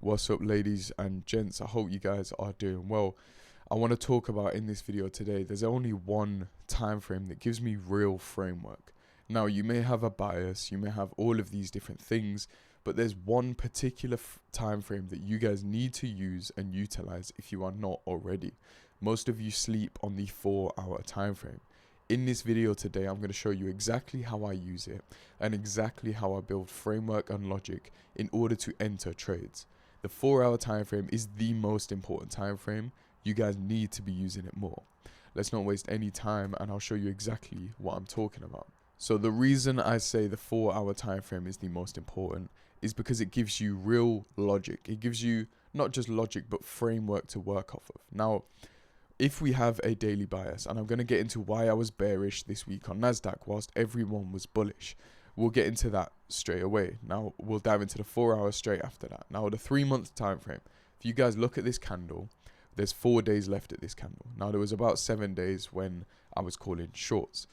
What's up, ladies and gents? I hope you guys are doing well. I want to talk about in this video today, there's only one time frame that gives me real framework. Now, you may have a bias, you may have all of these different things, but there's one particular time frame that you guys need to use and utilize if you are not already. Most of you sleep on the 4-hour time frame. In this video today, I'm going to show you exactly how I use it and exactly how I build framework and logic in order to enter trades. The 4-hour time frame is the most important time frame. You guys need to be using it more. Let's not waste any time, and I'll show you exactly what I'm talking about. So the reason I say the 4-hour time frame is the most important is because it gives you real logic. It gives you not just logic but framework to work off of. Now, if we have a daily bias, and I'm going to get into why I was bearish this week on Nasdaq whilst everyone was bullish, we'll get into that straight away. Now we'll dive into the 4 hours straight after that. Now the 3-month time frame, if you guys look at this candle, there's 4 days left at this candle. Now there was about 7 days when I was calling shorts.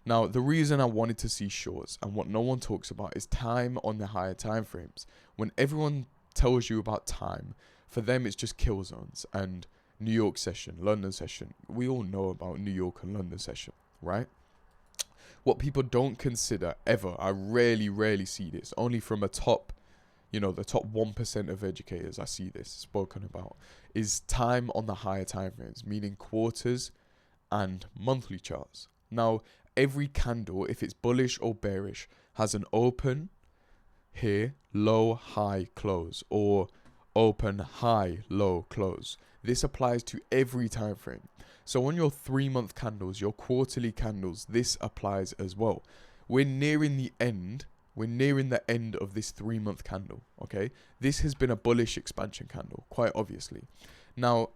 Now the reason I wanted to see shorts and what no one talks about is time on the higher time frames. When everyone tells you about time, for them it's just kill zones and New York session, London session. We all know about New York and London session, right? What people don't consider ever, I rarely see this, only from a top, the top 1% of educators I see this spoken about, is time on the higher time frames, meaning quarters and monthly charts. Now, every candle, if it's bullish or bearish, has an open here, low, high, close, or open, high, low, close. This applies to every time frame. So on your 3-month candles, your quarterly candles, this applies as well. We're nearing the end of this 3-month candle, okay? This has been a bullish expansion candle, quite obviously. Now,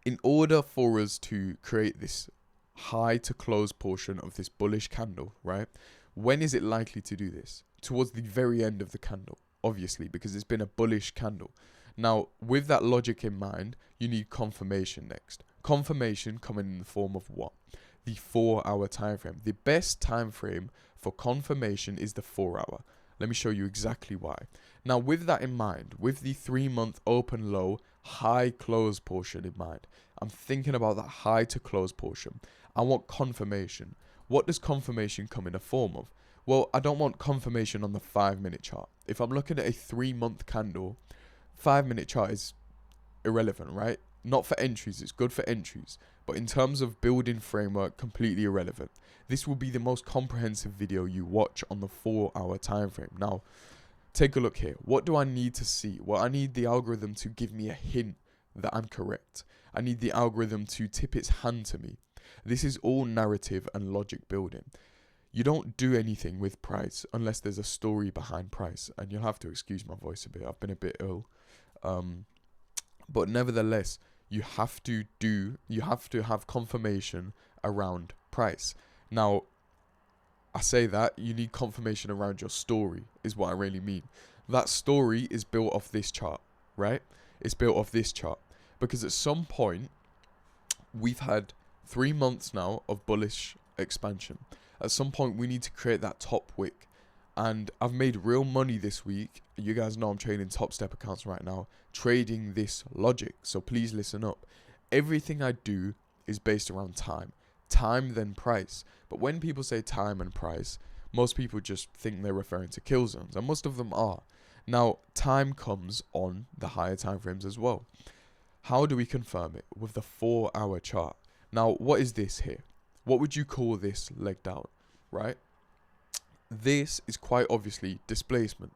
in order for us to create this high to close portion of this bullish candle, right? When is it likely to do this? Towards the very end of the candle, obviously, because it's been a bullish candle. Now, with that logic in mind, you need confirmation next. Confirmation coming in the form of what? The 4-hour time frame. The best time frame for confirmation is the 4-hour. Let me show you exactly why. Now, with that in mind, with the 3-month open low, high close portion in mind, I'm thinking about that high to close portion. I want confirmation. What does confirmation come in a form of? Well, I don't want confirmation on the 5-minute chart. If I'm looking at a 3-month candle, 5-minute chart is irrelevant, right? Not for entries, it's good for entries, but in terms of building framework, completely irrelevant. This will be the most comprehensive video you watch on the 4-hour time frame. Now, take a look here. What do I need to see? Well, I need the algorithm to give me a hint that I'm correct. I need the algorithm to tip its hand to me. This is all narrative and logic building. You don't do anything with price unless there's a story behind price, and you'll have to excuse my voice a bit. I've been a bit ill. But nevertheless, you have to have confirmation around price. Now, I say that you need confirmation around your story is what I really mean. That story is built off this chart, right? It's built off this chart because at some point we've had 3 months now of bullish expansion. At some point we need to create that top wick. And I've made real money this week. You guys know I'm trading top step accounts right now, trading this logic. So please listen up. Everything I do is based around time. Time then price. But when people say time and price, most people just think they're referring to kill zones. And most of them are. Now, time comes on the higher time frames as well. How do we confirm it? With the 4-hour chart. Now, what is this here? What would you call this legged out, right? This is quite obviously displacement.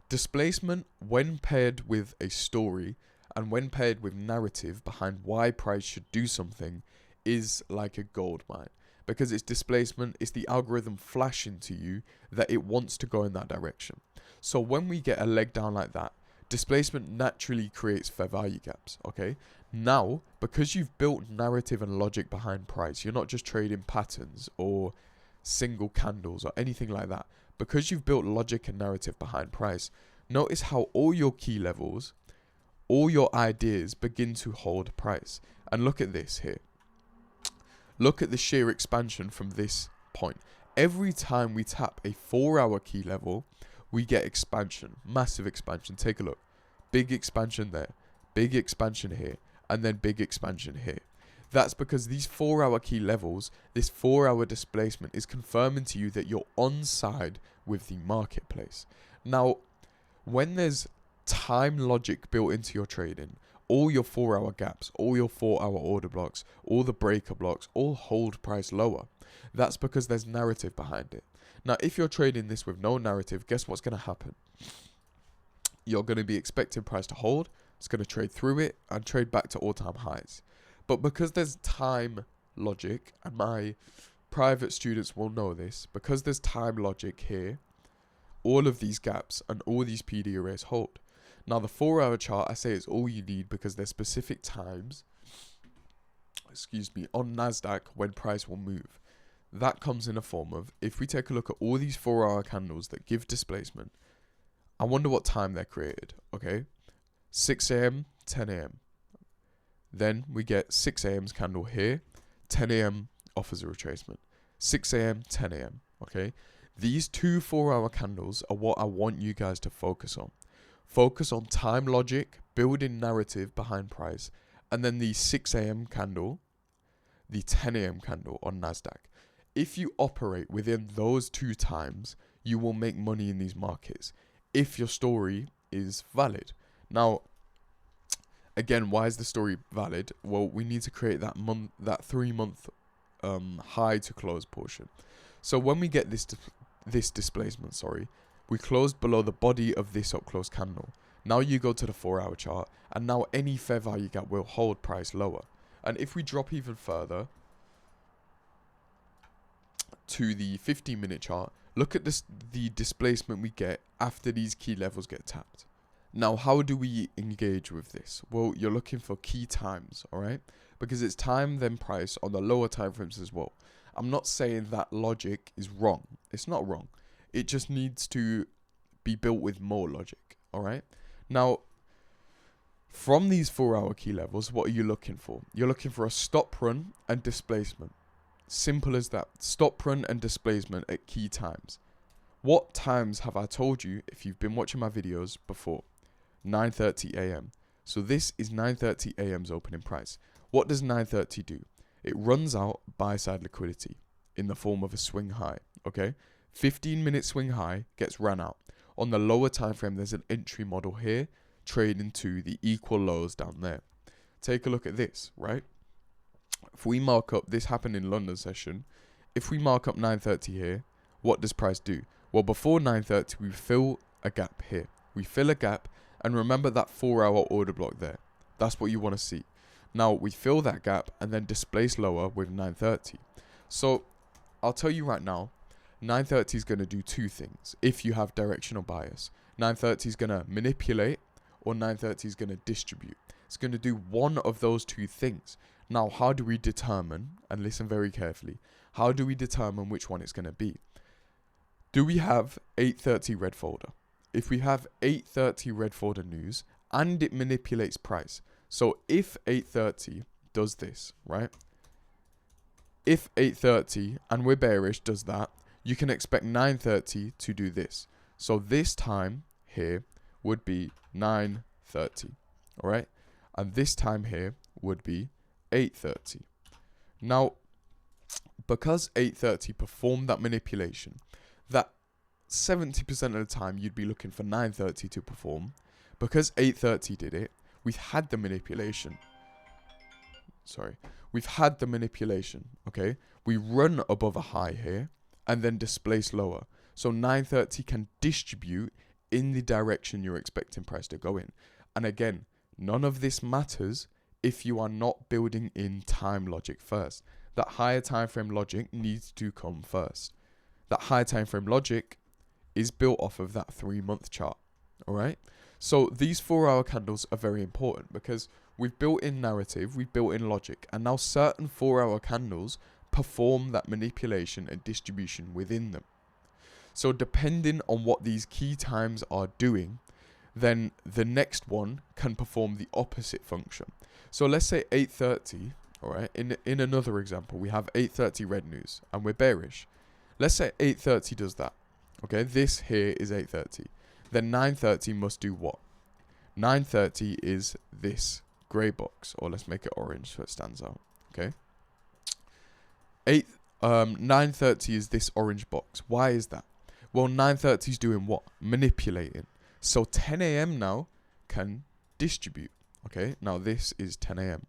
Displacement, when paired with a story and when paired with narrative behind why price should do something, is like a gold mine. Because it's displacement, it's the algorithm flashing to you that it wants to go in that direction. So when we get a leg down like that, displacement naturally creates fair value gaps, okay? Now, because you've built narrative and logic behind price, you're not just trading patterns or single candles or anything like that. Because you've built logic and narrative behind price, notice how all your key levels, all your ideas begin to hold price. And look at this here. Look at the sheer expansion from this point. Every time we tap a 4-hour key level, we get expansion, massive expansion. Take a look. big expansion there, big expansion here, and then big expansion here. That's because these 4-hour key levels, this 4-hour displacement is confirming to you that you're on side with the marketplace. Now, when there's time logic built into your trading, all your 4-hour gaps, all your 4-hour order blocks, all the breaker blocks, all hold price lower. That's because there's narrative behind it. Now, if you're trading this with no narrative, guess what's going to happen? You're going to be expecting price to hold. It's going to trade through it and trade back to all-time highs. But because there's time logic, and my private students will know this, because there's time logic here, all of these gaps and all these PD arrays hold. Now, the 4-hour chart, I say, is all you need because there's specific times, on NASDAQ when price will move. That comes in a form of, if we take a look at all these 4-hour candles that give displacement, I wonder what time they're created, okay? 6 a.m., 10 a.m. Then we get 6 a.m.'s candle here, 10 a.m. offers a retracement. 6 a.m., 10 a.m., okay? These two 4-hour candles are what I want you guys to focus on. Focus on time logic, building narrative behind price, and then the 6 a.m. candle, the 10 a.m. candle on NASDAQ. If you operate within those two times, you will make money in these markets if your story is valid. Now, again, why is the story valid? Well, we need to create that 3-month high to close portion. So when we get this displacement, we closed below the body of this up close candle. Now you go to the 4-hour chart, and now any fair value gap will hold price lower. And if we drop even further to the 15-minute chart, look at the displacement we get after these key levels get tapped. Now, how do we engage with this? Well, you're looking for key times, all right? Because it's time then price on the lower time frames as well. I'm not saying that logic is wrong. It's not wrong. It just needs to be built with more logic, all right? Now, from these 4-hour key levels, what are you looking for? You're looking for a stop run and displacement. Simple as that. Stop run and displacement at key times. What times have I told you if you've been watching my videos before? 9:30 a.m. So this is 9:30 a.m.'s opening price. What does 9:30 do? It runs out buy-side liquidity in the form of a swing high, okay? 15-minute swing high gets ran out. On the lower time frame, there's an entry model here, trading to the equal lows down there. Take a look at this, right? If we mark up, this happened in London session. If we mark up 9:30 here, what does price do? Well, before 9:30, we fill a gap here. We fill a gap, and remember that 4-hour order block there. That's what you want to see. Now, we fill that gap and then displace lower with 9:30. So, I'll tell you right now, 9:30 is going to do two things if you have directional bias. 9:30 is going to manipulate, or 9:30 is going to distribute. It's going to do one of those two things. Now, how do we determine, and listen very carefully, how do we determine which one it's going to be? Do we have 8:30 red folder? If we have 8:30 red folder news and it manipulates price, so if 8:30 does this, right? If 8:30 and we're bearish does that, you can expect 9:30 to do this. So this time here would be 9:30, all right? And this time here would be 8:30. Now, because 8:30 performed that manipulation, that 70% of the time you'd be looking for 9:30 to perform. Because 8:30 did it, we've had the manipulation. We've had the manipulation, okay? We run above a high here and then displace lower. So 9:30 can distribute in the direction you're expecting price to go in. And again, none of this matters if you are not building in time logic first. That higher time frame logic needs to come first. That higher time frame logic is built off of that 3-month chart, all right? So these 4-hour candles are very important because we've built in narrative, we've built in logic, and now certain 4-hour candles perform that manipulation and distribution within them. So depending on what these key times are doing, then the next one can perform the opposite function. So let's say 8:30, all right? In another example, we have 8:30 red news and we're bearish. Let's say 8:30 does that, okay? This here is 8:30. Then 9:30 must do what? 930 is this grey box, or let's make it orange so it stands out. Okay. 930 is this orange box. Why is that? Well, 930 is doing what? Manipulating. So 10 a.m. now can distribute. Okay. Now this is 10 a.m.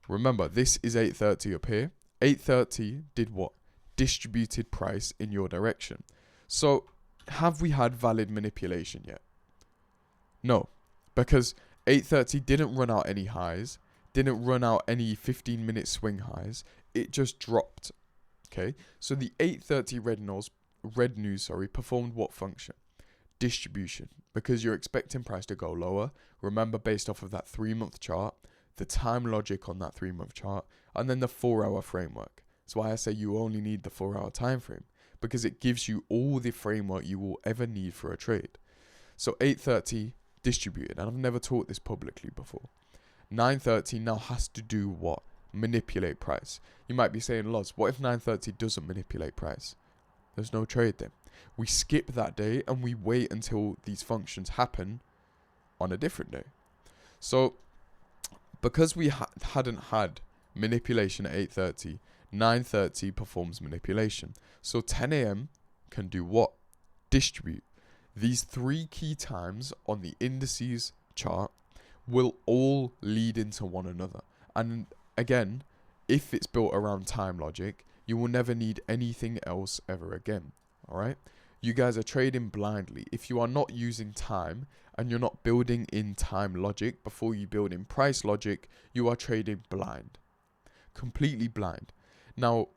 Remember, this is 830 up here. 830 did what? Distributed price in your direction. So have we had valid manipulation yet? No, because 830 didn't run out any highs, didn't run out any 15-minute swing highs. It just dropped. Okay, so the 830 red news performed what function? Distribution, because you're expecting price to go lower. Remember, based off of that 3-month chart, the time logic on that 3-month chart, and then the 4-hour framework. That's why I say you only need the 4-hour time frame, because it gives you all the framework you will ever need for a trade. So 830 distributed, and I've never taught this publicly before. 930 now has to do what? Manipulate price. You might be saying, Loz, what if 930 doesn't manipulate price? There's no trade then. We skip that day and we wait until these functions happen on a different day. So because we hadn't had manipulation at 830, 930 performs manipulation. So 10 a.m. can do what? Distribute. These 3 key times on the indices chart will all lead into one another. And again, if it's built around time logic, you will never need anything else ever again. All right? You guys are trading blindly. If you are not using time and you're not building in time logic before you build in price logic, you are trading blind. Completely blind. Now,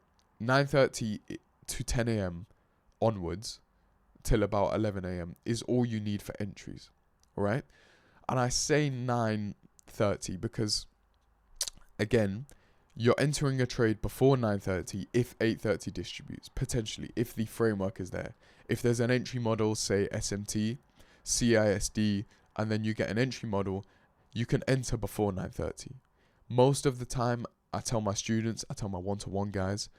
9:30 to 10 a.m. onwards till about 11 a.m. is all you need for entries. All right? And I say 9:30 because, again, you're entering a trade before 9:30 if 8:30 distributes, potentially, if the framework is there. If there's an entry model, say SMT, CISD, and then you get an entry model, you can enter before 9:30. Most of the time, I tell my students, I tell my one-to-one guys,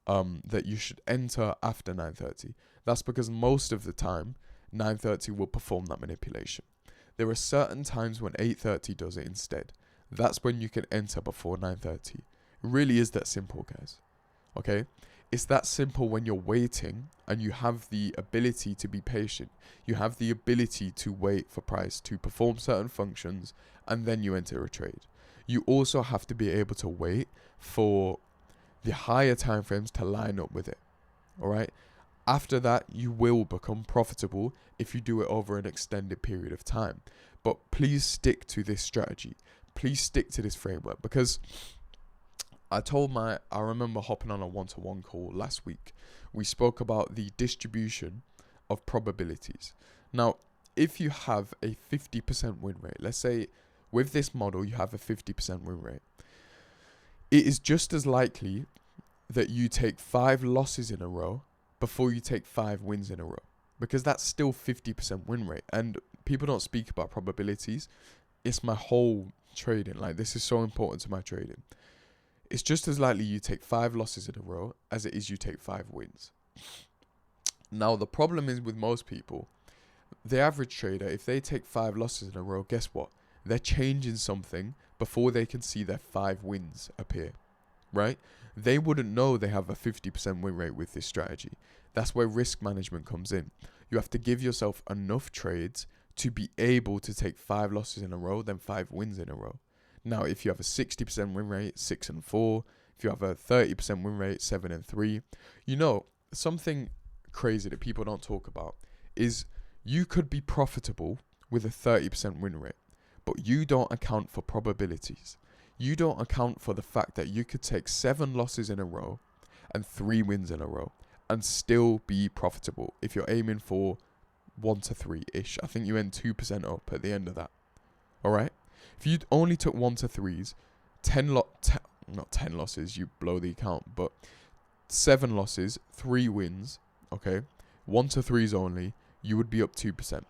that you should enter after 9:30. That's because most of the time, 9:30 will perform that manipulation. There are certain times when 8:30 does it instead. That's when you can enter before 9:30. It really is that simple, guys. Okay? It's that simple when you're waiting and you have the ability to be patient. You have the ability to wait for price to perform certain functions and then you enter a trade. You also have to be able to wait for the higher time frames to line up with it. All right? After that, you will become profitable if you do it over an extended period of time. But please stick to this strategy. Please stick to this framework, because I remember hopping on a one-to-one call last week. We spoke about the distribution of probabilities. Now, if you have a 50% win rate, let's say with this model, you have a 50% win rate. It is just as likely that you take 5 losses in a row before you take 5 wins in a row, because that's still 50% win rate. And people don't speak about probabilities. It's my whole trading. Like, this is so important to my trading. It's just as likely you take 5 losses in a row as it is you take 5 wins. Now, the problem is with most people, the average trader, if they take 5 losses in a row, guess what? They're changing something before they can see their 5 wins appear, right? They wouldn't know they have a 50% win rate with this strategy. That's where risk management comes in. You have to give yourself enough trades to be able to take 5 losses in a row, then 5 wins in a row. Now, if you have a 60% win rate, 6-4. If you have a 30% win rate, 7-3. You know, something crazy that people don't talk about is you could be profitable with a 30% win rate, but you don't account for probabilities. You don't account for the fact that you could take 7 losses in a row and 3 wins in a row and still be profitable if you're aiming for 1 to 3-ish. I think you end 2% up at the end of that. All right? If you only took 1 to 3s, not 10 losses, you blow the account, but 7 losses, 3 wins, okay? 1 to 3s only, you would be up 2%.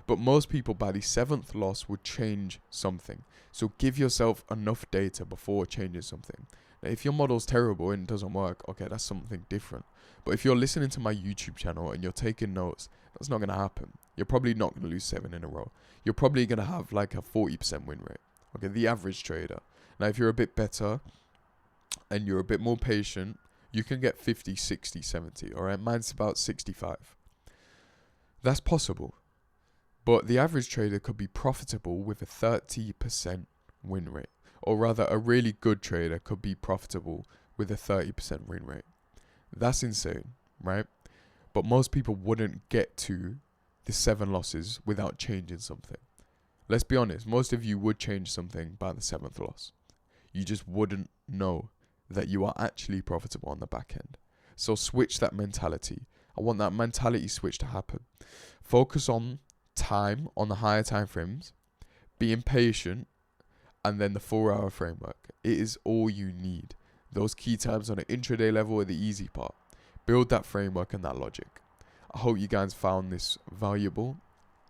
But most people by the 7th loss would change something. So give yourself enough data before changing something. Now, if your model's terrible and it doesn't work, okay, that's something different. But if you're listening to my YouTube channel and you're taking notes, that's not going to happen. You're probably not going to lose 7 in a row. You're probably going to have like a 40% win rate. Okay, the average trader. Now, if you're a bit better and you're a bit more patient, you can get 50, 60, 70. All right, mine's about 65. That's possible. But the average trader could be profitable with a 30% win rate. Or rather, a really good trader could be profitable with a 30% win rate. That's insane, right? But most people wouldn't get to the 7 losses without changing something. Let's be honest, most of you would change something by the 7th loss. You just wouldn't know that you are actually profitable on the back end. So switch that mentality. I want that mentality switch to happen. Focus on time, on the higher time frames, being patient, and then the 4-hour framework. It is all you need. Those key times on an intraday level are the easy part. Build that framework and that logic. I hope you guys found this valuable.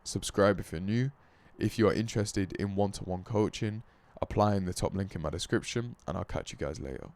Subscribe if you're new. If you are interested in one-to-one coaching, apply in the top link in my description, and I'll catch you guys later.